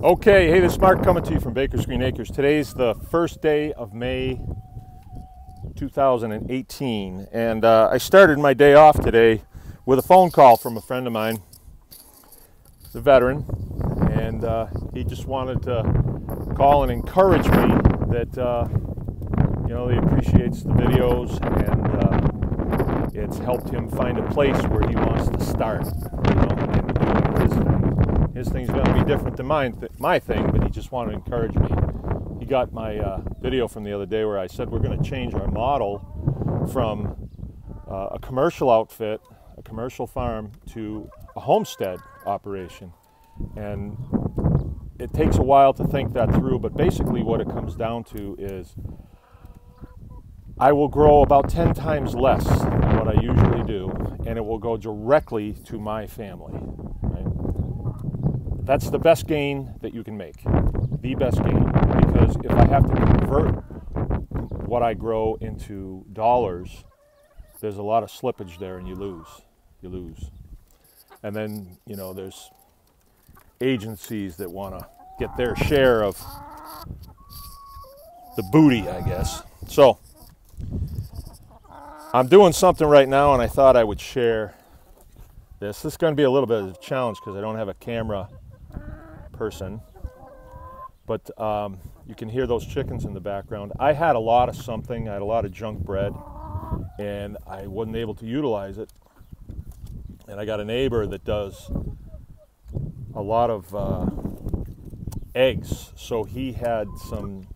Okay, hey, this is Mark coming to you from Baker's Green Acres. Today's the first day of May 2018, and I started my day off today with a phone call from a friend of mine. He's a veteran, and he just wanted to call and encourage me that you know, he appreciates the videos, and it's helped him find a place where he wants to start. You know, and his thing's going to be different than my thing, but he just wanted to encourage me. He got my video from the other day where I said we're going to change our model from a commercial outfit, a commercial farm, to a homestead operation. And it takes a while to think that through, but basically what it comes down to is I will grow about 10 times less than what I usually do, and it will go directly to my family. Right? That's the best gain that you can make, the best gain, because if I have to convert what I grow into dollars, there's a lot of slippage there, and you lose. And then, you know, there's agencies that want to get their share of the booty, I guess. So I'm doing something right now, and I thought I would share this. This is going to be a little bit of a challenge because I don't have a camera person, but you can hear those chickens in the background. I had a lot of something. I had a lot of junk bread, and I wasn't able to utilize it. And I got a neighbor that does a lot of eggs, so he had some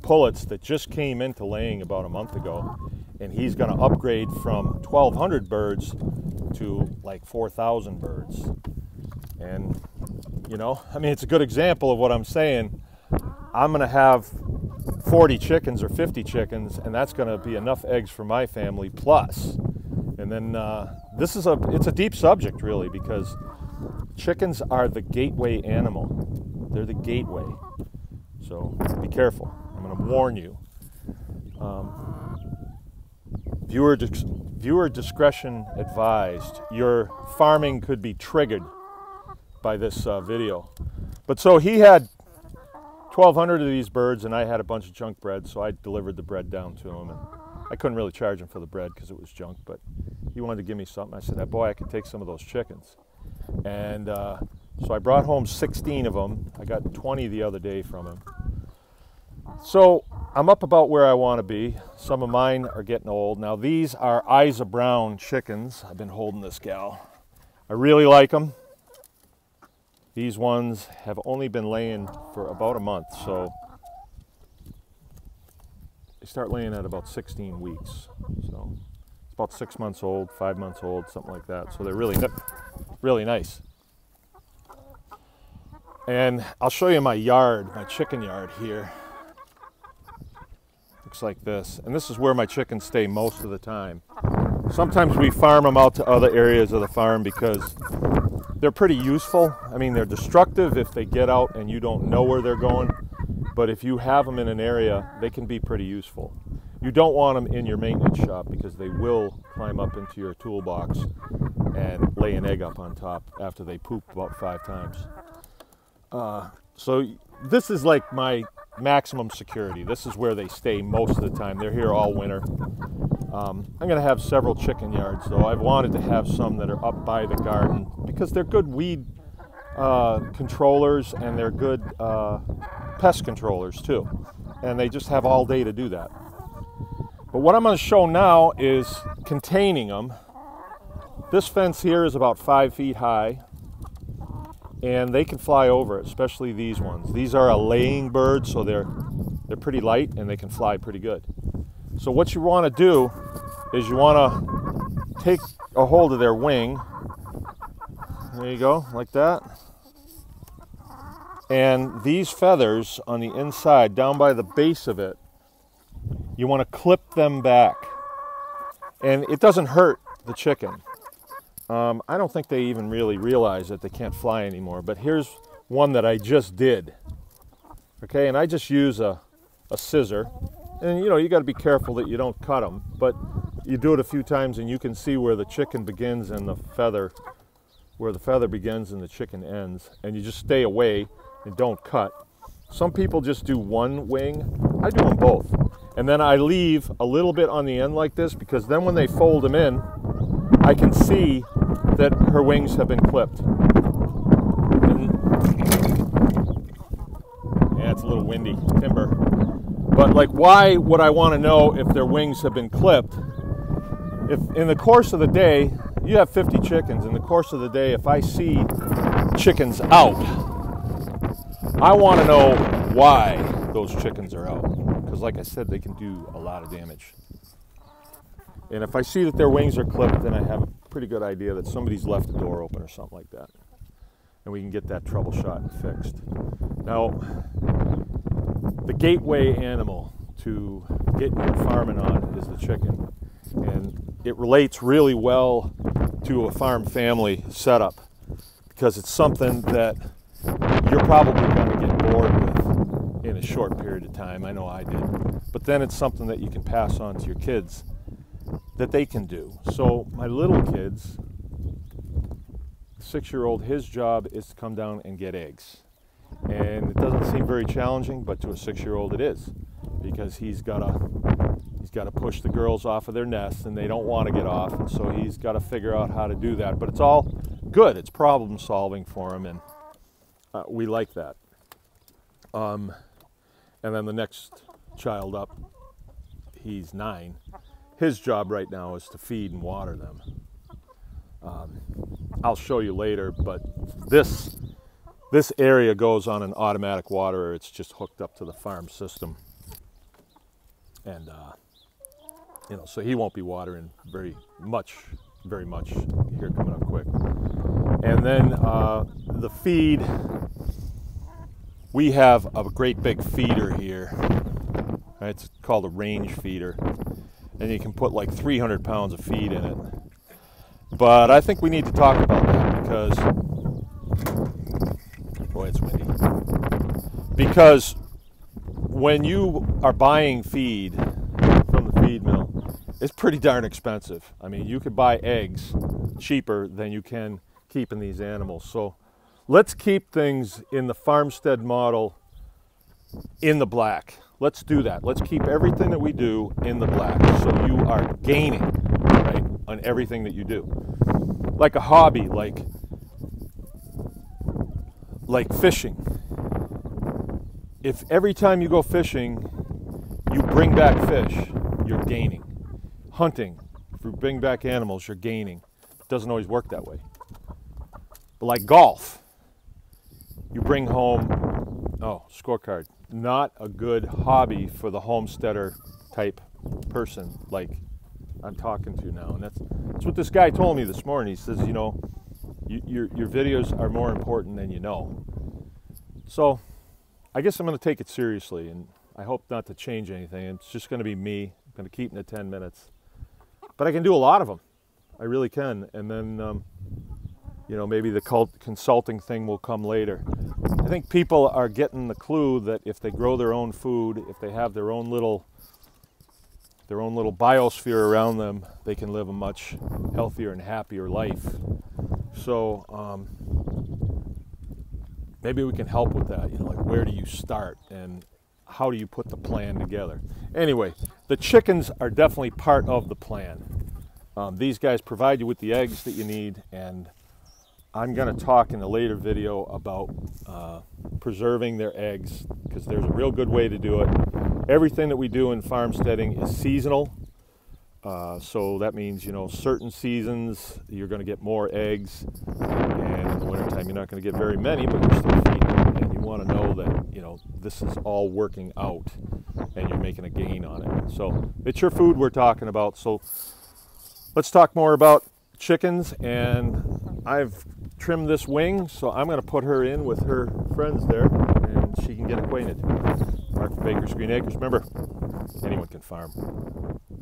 pullets that just came into laying about a month ago, and he's going to upgrade from 1,200 birds to like 4,000 birds. And you know, I mean, it's a good example of what I'm saying. I'm going to have 40 chickens or 50 chickens, and that's going to be enough eggs for my family plus. And then it's a deep subject, really, because chickens are the gateway animal. They're the gateway. So be careful. I'm going to warn you. Viewer discretion advised. Your farming could be triggered by this video. But so he had 1,200 of these birds, and I had a bunch of junk bread, so I delivered the bread down to him. And I couldn't really charge him for the bread because it was junk, but he wanted to give me something. I said, boy, I could take some of those chickens. And so I brought home 16 of them. I got 20 the other day from him. So I'm up about where I want to be. Some of mine are getting old. Now these are Isa Brown chickens. I've been holding this gal. I really like them. These ones have only been laying for about a month, so they start laying at about 16 weeks. So it's about 6 months old, 5 months old, something like that. So they're really nice. And I'll show you my yard, my chicken yard here. Looks like this. And this is where my chickens stay most of the time. Sometimes we farm them out to other areas of the farm because they're pretty useful. I mean, they're destructive if they get out and you don't know where they're going. But if you have them in an area, they can be pretty useful. You don't want them in your maintenance shop because they will climb up into your toolbox and lay an egg up on top after they poop about 5 times. So this is like my maximum security. This is where they stay most of the time. They're here all winter. I'm going to have several chicken yards, though. I've wanted to have some that are up by the garden because they're good weed controllers, and they're good pest controllers too. And they just have all day to do that. But what I'm going to show now is containing them. This fence here is about 5 feet high, and they can fly over it, especially these ones. These are a laying bird, so they're pretty light and they can fly pretty good. So what you want to do is you want to take a hold of their wing. There you go, like that. And these feathers on the inside, down by the base of it, you want to clip them back. And it doesn't hurt the chicken. I don't think they even really realize that they can't fly anymore, but here's one that I just did. Okay, and I just use a scissor. And you know, you got to be careful that you don't cut them, but you do it a few times and you can see where the chicken begins and the feather, where the feather begins and the chicken ends. And you just stay away and don't cut. Some people just do one wing. I do them both. And then I leave a little bit on the end like this, because then when they fold them in, I can see that her wings have been clipped. And, yeah, it's a little windy, timber. But like, why would I want to know if their wings have been clipped? If in the course of the day, you have 50 chickens, in the course of the day, if I see chickens out, I want to know why those chickens are out. Because like I said, they can do a lot of damage. And if I see that their wings are clipped, then I have a pretty good idea that somebody's left the door open or something like that. And we can get that troubleshot fixed. Now, the gateway animal to get your farming on is the chicken. And it relates really well to a farm family setup, because it's something that you're probably going to get bored with in a short period of time. I know I did. But then it's something that you can pass on to your kids that they can do. So my little kids, 6-year-old, his job is to come down and get eggs. And it doesn't seem very challenging, but to a 6-year-old it is, because he's got to push the girls off of their nests, and they don't want to get off, and so he's got to figure out how to do that. But it's all good. It's problem solving for him, and we like that. And then the next child up, he's 9. His job right now is to feed and water them. I'll show you later, but this area goes on an automatic waterer. It's just hooked up to the farm system, and you know, so he won't be watering very much here coming up quick. And then the feed, we have a great big feeder here. It's called a range feeder, and you can put like 300 pounds of feed in it. But I think we need to talk about that, because boy, it's windy. Because when you are buying feed from the feed mill, it's pretty darn expensive. I mean, you could buy eggs cheaper than you can keeping these animals. So let's keep things in the farmstead model in the black. Let's do that. Let's keep everything that we do in the black, so you are gaining, right, on everything that you do. Like a hobby, like fishing. If every time you go fishing, you bring back fish, you're gaining. Hunting, if you bring back animals, you're gaining. It doesn't always work that way. But like golf, you bring home, oh, scorecard. Not a good hobby for the homesteader type person like I'm talking to now. And that's what this guy told me this morning. He says, you know, your videos are more important than you know. So I guess I'm going to take it seriously, and I hope not to change anything. It's just going to be me. I'm going to keep it at 10 minutes. But I can do a lot of them. I really can. And then, you know, maybe the consulting thing will come later. I think people are getting the clue that if they grow their own food, if they have their own little biosphere around them, they can live a much healthier and happier life. So maybe we can help with that. You know, like, where do you start and how do you put the plan together? Anyway, the chickens are definitely part of the plan. These guys provide you with the eggs that you need, and I'm going to talk in a later video about preserving their eggs, because there's a real good way to do it. Everything that we do in farmsteading is seasonal. So that means, you know, certain seasons you're going to get more eggs, and in the wintertime you're not going to get very many, but you're still feeding. And you want to know that, you know, this is all working out and you're making a gain on it. So it's your food we're talking about. So let's talk more about chickens. And I've trimmed this wing, so I'm going to put her in with her friends there, and she can get acquainted. Mark for Baker's Green Acres. Remember, anyone can farm.